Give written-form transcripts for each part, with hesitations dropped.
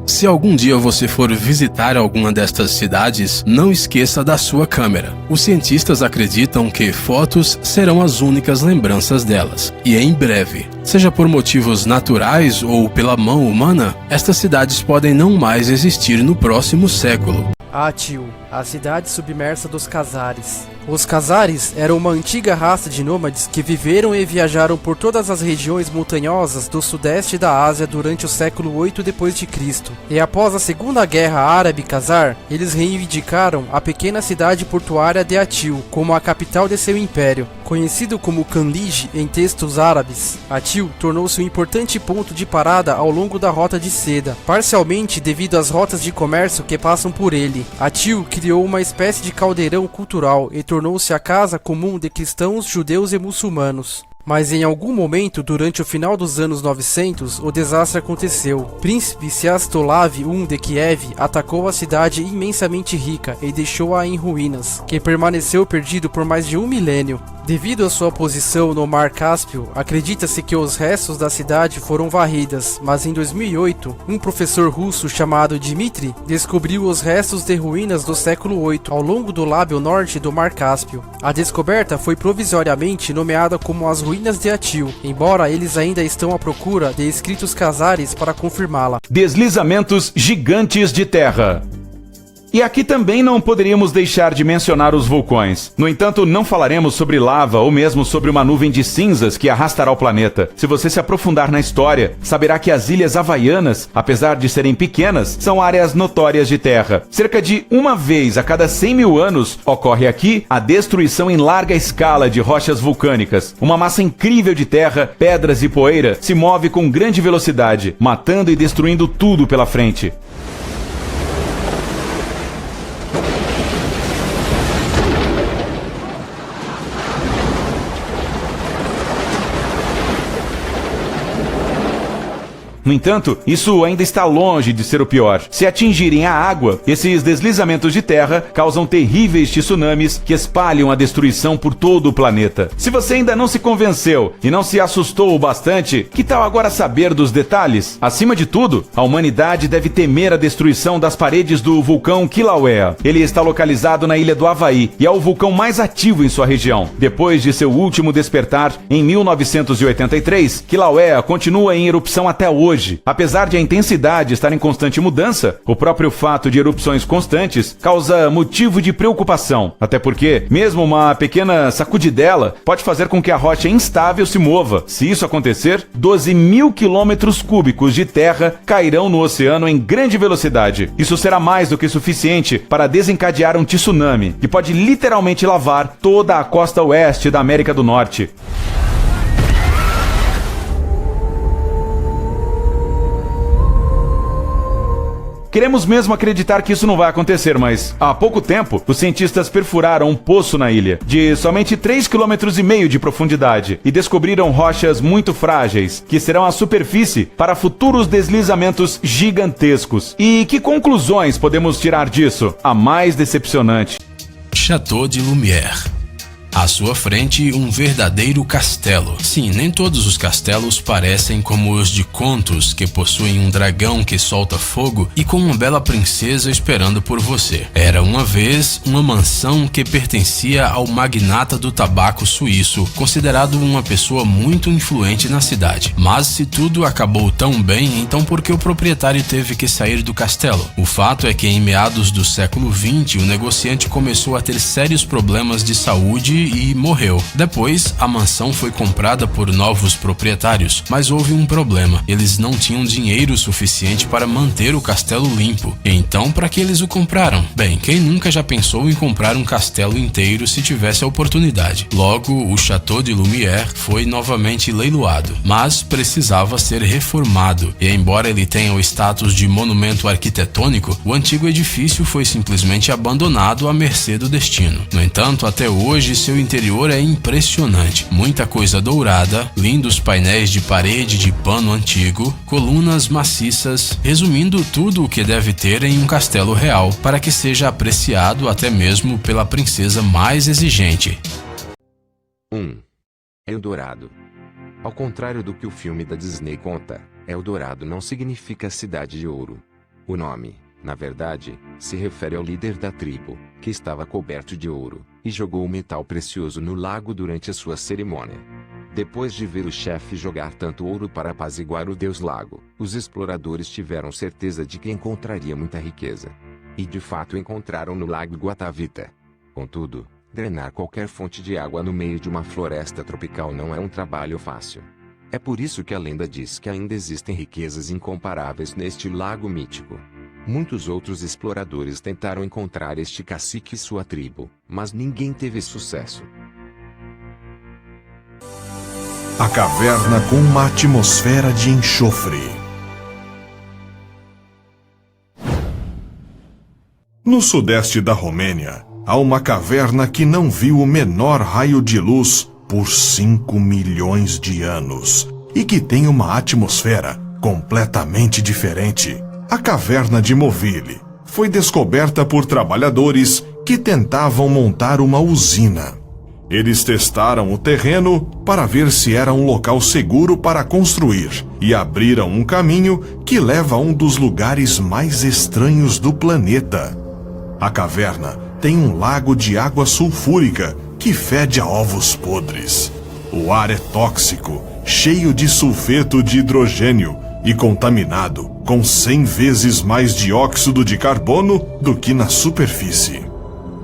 Se algum dia você for visitar alguma destas cidades, não esqueça da sua câmera. Os cientistas acreditam que fotos serão as únicas lembranças delas. E em breve, seja por motivos naturais ou pela mão humana, estas cidades podem não mais existir no próximo século. Atil, a cidade submersa dos Khazares. Os Khazares eram uma antiga raça de nômades que viveram e viajaram por todas as regiões montanhosas do sudeste da Ásia durante o século 8 d.C. E após a Segunda Guerra Árabe-Khazar, eles reivindicaram a pequena cidade portuária de Atil como a capital de seu império. Conhecido como Kanlij em textos árabes, Atil tornou-se um importante ponto de parada ao longo da Rota de Seda, parcialmente devido às rotas de comércio que passam por ele. Atil criou uma espécie de caldeirão cultural e tornou-se a casa comum de cristãos, judeus e muçulmanos. Mas em algum momento, durante o final dos anos 900, o desastre aconteceu. Príncipe Sviatoslav I de Kiev atacou a cidade imensamente rica e deixou-a em ruínas, que permaneceu perdido por mais de um milênio. Devido à sua posição no Mar Cáspio, acredita-se que os restos da cidade foram varridas, mas em 2008, um professor russo chamado Dmitry descobriu os restos de ruínas do século VIII ao longo do lábio norte do Mar Cáspio. A descoberta foi provisoriamente nomeada como as ruínas de Atil, embora eles ainda estão à procura de escritos Khazares para confirmá-la. Deslizamentos gigantes de terra. E aqui também não poderíamos deixar de mencionar os vulcões. No entanto, não falaremos sobre lava ou mesmo sobre uma nuvem de cinzas que arrastará o planeta. Se você se aprofundar na história, saberá que as Ilhas Havaianas, apesar de serem pequenas, são áreas notórias de terra. Cerca de uma vez a cada 100 mil anos, ocorre aqui a destruição em larga escala de rochas vulcânicas. Uma massa incrível de terra, pedras e poeira se move com grande velocidade, matando e destruindo tudo pela frente. No entanto, isso ainda está longe de ser o pior. Se atingirem a água, esses deslizamentos de terra causam terríveis tsunamis que espalham a destruição por todo o planeta. Se você ainda não se convenceu e não se assustou o bastante, que tal agora saber dos detalhes? Acima de tudo, a humanidade deve temer a destruição das paredes do vulcão Kilauea. Ele está localizado na ilha do Havaí e é o vulcão mais ativo em sua região. Depois de seu último despertar, em 1983, Kilauea continua em erupção até hoje. Apesar de a intensidade estar em constante mudança, o próprio fato de erupções constantes causa motivo de preocupação. Até porque, mesmo uma pequena sacudidela pode fazer com que a rocha instável se mova. Se isso acontecer, 12 mil quilômetros cúbicos de terra cairão no oceano em grande velocidade. Isso será mais do que suficiente para desencadear um tsunami, que pode literalmente lavar toda a costa oeste da América do Norte. Queremos mesmo acreditar que isso não vai acontecer, mas há pouco tempo, os cientistas perfuraram um poço na ilha, de somente 3,5 km de profundidade, e descobriram rochas muito frágeis, que serão a superfície para futuros deslizamentos gigantescos. E que conclusões podemos tirar disso? A mais decepcionante. Château de Lumière. À sua frente, um verdadeiro castelo. Sim, nem todos os castelos parecem como os de contos, que possuem um dragão que solta fogo e com uma bela princesa esperando por você. Era uma vez uma mansão que pertencia ao magnata do tabaco suíço, considerado uma pessoa muito influente na cidade. Mas se tudo acabou tão bem, então por que o proprietário teve que sair do castelo? O fato é que em meados do século XX, o negociante começou a ter sérios problemas de saúde e morreu. Depois, a mansão foi comprada por novos proprietários, mas houve um problema. Eles não tinham dinheiro suficiente para manter o castelo limpo. Então, para que eles o compraram? Bem, quem nunca já pensou em comprar um castelo inteiro se tivesse a oportunidade? Logo, o Château de Lumière foi novamente leiloado, mas precisava ser reformado. E embora ele tenha o status de monumento arquitetônico, o antigo edifício foi simplesmente abandonado à mercê do destino. No entanto, até hoje, seu interior é impressionante. Muita coisa dourada, lindos painéis de parede de pano antigo, colunas maciças, resumindo tudo o que deve ter em um castelo real, para que seja apreciado até mesmo pela princesa mais exigente. 1. Eldorado. Ao contrário do que o filme da Disney conta, Eldorado não significa cidade de ouro. O nome, na verdade, se refere ao líder da tribo, que estava coberto de ouro, e jogou o metal precioso no lago durante a sua cerimônia. Depois de ver o chefe jogar tanto ouro para apaziguar o deus lago, os exploradores tiveram certeza de que encontraria muita riqueza. E de fato encontraram no lago Guatavita. Contudo, drenar qualquer fonte de água no meio de uma floresta tropical não é um trabalho fácil. É por isso que a lenda diz que ainda existem riquezas incomparáveis neste lago mítico. Muitos outros exploradores tentaram encontrar este cacique e sua tribo, mas ninguém teve sucesso. A caverna com uma atmosfera de enxofre. No sudeste da Romênia, há uma caverna que não viu o menor raio de luz por 5 milhões de anos e que tem uma atmosfera completamente diferente. A caverna de Movile foi descoberta por trabalhadores que tentavam montar uma usina. Eles testaram o terreno para ver se era um local seguro para construir e abriram um caminho que leva a um dos lugares mais estranhos do planeta. A caverna tem um lago de água sulfúrica que fede a ovos podres. O ar é tóxico, cheio de sulfeto de hidrogênio e contaminado com 100 vezes mais dióxido de carbono do que na superfície.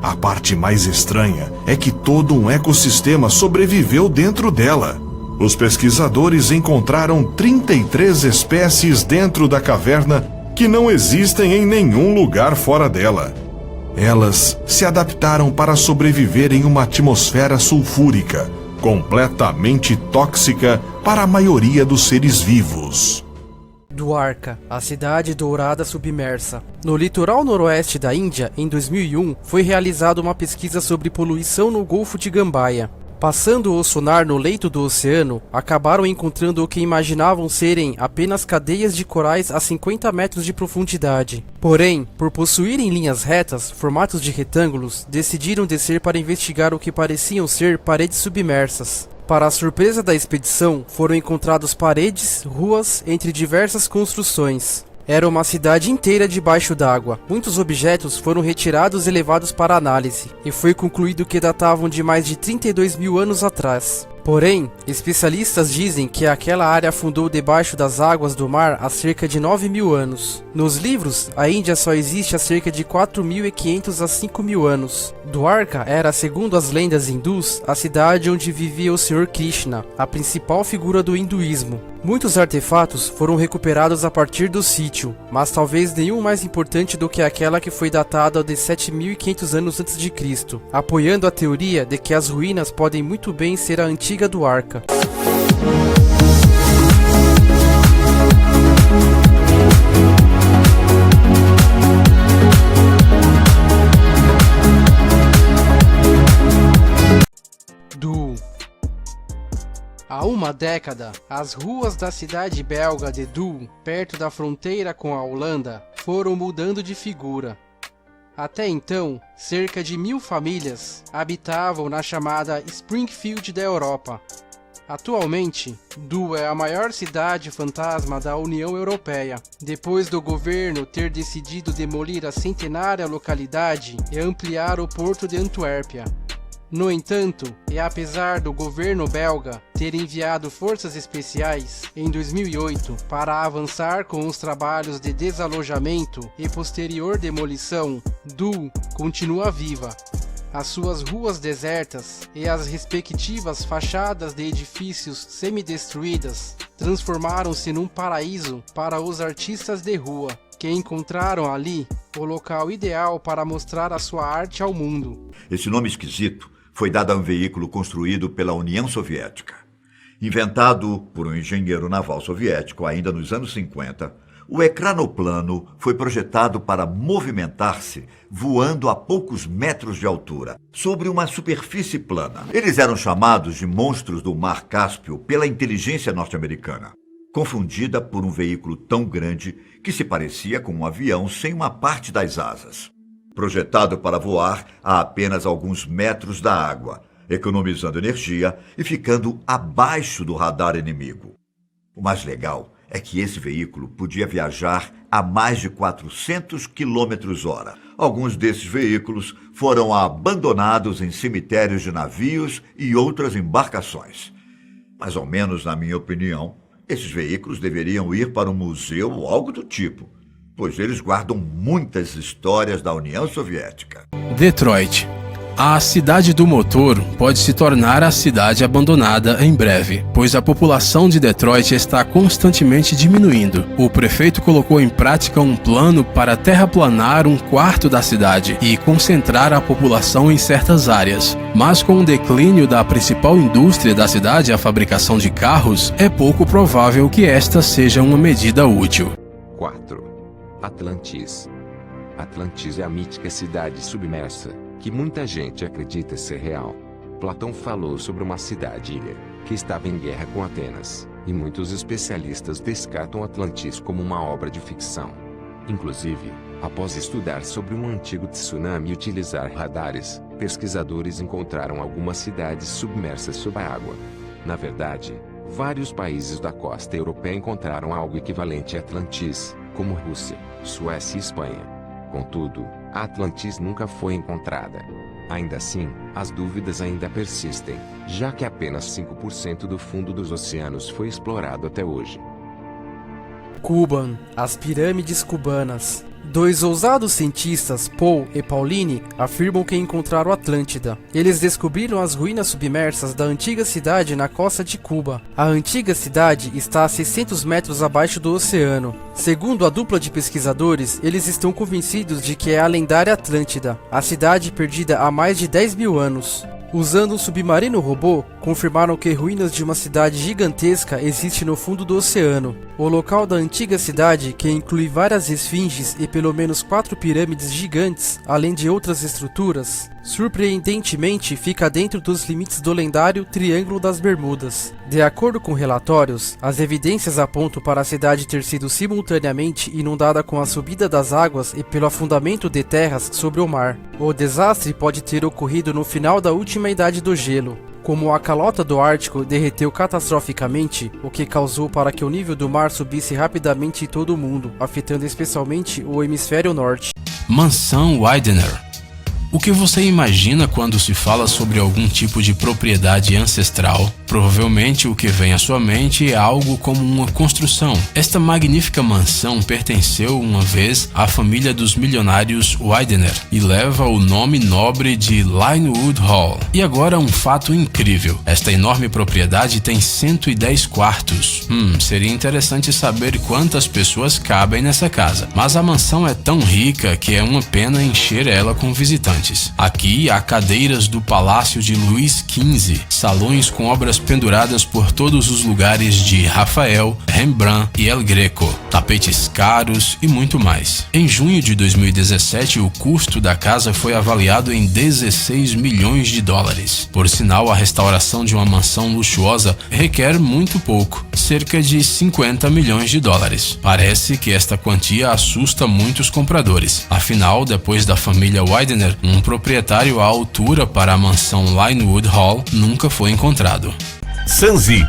A parte mais estranha é que todo um ecossistema sobreviveu dentro dela. Os pesquisadores encontraram 33 espécies dentro da caverna que não existem em nenhum lugar fora dela. Elas se adaptaram para sobreviver em uma atmosfera sulfúrica, completamente tóxica para a maioria dos seres vivos. Dwarka, a cidade dourada submersa. No litoral noroeste da Índia, em 2001, foi realizada uma pesquisa sobre poluição no Golfo de Gambaia. Passando o sonar no leito do oceano, acabaram encontrando o que imaginavam serem apenas cadeias de corais a 50 metros de profundidade. Porém, por possuírem linhas retas, formatos de retângulos, decidiram descer para investigar o que pareciam ser paredes submersas. Para a surpresa da expedição, foram encontradas paredes, ruas, entre diversas construções. Era uma cidade inteira debaixo d'água. Muitos objetos foram retirados e levados para análise, e foi concluído que datavam de mais de 32 mil anos atrás. Porém, especialistas dizem que aquela área afundou debaixo das águas do mar há cerca de 9 mil anos. Nos livros, a Índia só existe há cerca de 4.500 a 5.000 anos. Dwarka era, segundo as lendas hindus, a cidade onde vivia o Senhor Krishna, a principal figura do hinduísmo. Muitos artefatos foram recuperados a partir do sítio, mas talvez nenhum mais importante do que aquela que foi datada de 7.500 anos antes de Cristo, apoiando a teoria de que as ruínas podem muito bem ser a antiga Dwarka. Há uma década, as ruas da cidade belga de Doel, perto da fronteira com a Holanda, foram mudando de figura. Até então, cerca de 1.000 famílias habitavam na chamada Springfield da Europa. Atualmente, Doel é a maior cidade fantasma da União Europeia, depois do governo ter decidido demolir a centenária localidade e ampliar o porto de Antuérpia. No entanto, e apesar do governo belga ter enviado forças especiais em 2008 para avançar com os trabalhos de desalojamento e posterior demolição, Doel continua viva. As suas ruas desertas e as respectivas fachadas de edifícios semidestruídas transformaram-se num paraíso para os artistas de rua, que encontraram ali o local ideal para mostrar a sua arte ao mundo. Esse nome esquisito foi dado a um veículo construído pela União Soviética. Inventado por um engenheiro naval soviético ainda nos anos 50, o ecranoplano foi projetado para movimentar-se voando a poucos metros de altura, sobre uma superfície plana. Eles eram chamados de monstros do Mar Cáspio pela inteligência norte-americana, confundida por um veículo tão grande que se parecia com um avião sem uma parte das asas. Projetado para voar a apenas alguns metros da água, economizando energia e ficando abaixo do radar inimigo. O mais legal é que esse veículo podia viajar a mais de 400 km/h. Alguns desses veículos foram abandonados em cemitérios de navios e outras embarcações. Mais ou menos, na minha opinião, esses veículos deveriam ir para um museu ou algo do tipo, pois eles guardam muitas histórias da União Soviética. Detroit. A cidade do motor pode se tornar a cidade abandonada em breve, pois a população de Detroit está constantemente diminuindo. O prefeito colocou em prática um plano para terraplanar um quarto da cidade e concentrar a população em certas áreas. Mas com o declínio da principal indústria da cidade, a fabricação de carros, é pouco provável que esta seja uma medida útil. 4. Atlantis. Atlantis é a mítica cidade submersa, que muita gente acredita ser real. Platão falou sobre uma cidade-ilha, que estava em guerra com Atenas, e muitos especialistas descartam Atlantis como uma obra de ficção. Inclusive, após estudar sobre um antigo tsunami e utilizar radares, pesquisadores encontraram algumas cidades submersas sob a água. Na verdade, vários países da costa europeia encontraram algo equivalente a Atlantis, como Rússia, Suécia e Espanha. Contudo, a Atlantis nunca foi encontrada. Ainda assim, as dúvidas ainda persistem, já que apenas 5% do fundo dos oceanos foi explorado até hoje. Kuban, as pirâmides cubanas. Dois ousados cientistas, Paul e Pauline, afirmam que encontraram Atlântida. Eles descobriram as ruínas submersas da antiga cidade na costa de Cuba. A antiga cidade está a 600 metros abaixo do oceano. Segundo a dupla de pesquisadores, eles estão convencidos de que é a lendária Atlântida, a cidade perdida há mais de 10 mil anos. Usando um submarino robô, confirmaram que ruínas de uma cidade gigantesca existem no fundo do oceano. O local da antiga cidade, que inclui várias esfinges e pelo menos 4 pirâmides gigantes, além de outras estruturas, surpreendentemente fica dentro dos limites do lendário Triângulo das Bermudas. De acordo com relatórios, as evidências apontam para a cidade ter sido simultaneamente inundada com a subida das águas e pelo afundamento de terras sobre o mar. O desastre pode ter ocorrido no final da última Idade do Gelo. Como a calota do Ártico derreteu catastroficamente, o que causou para que o nível do mar subisse rapidamente em todo o mundo, afetando especialmente o hemisfério norte. Mansão Widener. O que você imagina quando se fala sobre algum tipo de propriedade ancestral? Provavelmente o que vem à sua mente é algo como uma construção. Esta magnífica mansão pertenceu uma vez à família dos milionários Widener e leva o nome nobre de Linewood Hall. E agora um fato incrível. Esta enorme propriedade tem 110 quartos. Seria interessante saber quantas pessoas cabem nessa casa. Mas a mansão é tão rica que é uma pena encher ela com visitantes. Aqui há cadeiras do Palácio de Luís XV, salões com obras penduradas por todos os lugares de Rafael, Rembrandt e El Greco, tapetes caros e muito mais. Em junho de 2017, o custo da casa foi avaliado em 16 milhões de dólares. Por sinal, a restauração de uma mansão luxuosa requer muito pouco, cerca de 50 milhões de dólares. Parece que esta quantia assusta muitos compradores. Afinal, depois da família Widener, um proprietário à altura para a mansão Linewood Hall nunca foi encontrado. Sanzi.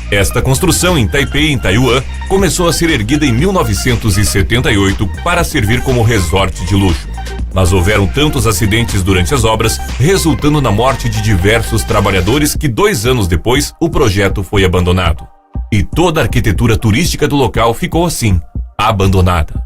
Esta construção em Taipei, em Taiwan, começou a ser erguida em 1978 para servir como resort de luxo. Mas houveram tantos acidentes durante as obras, resultando na morte de diversos trabalhadores que 2 anos depois o projeto foi abandonado. E toda a arquitetura turística do local ficou assim, abandonada.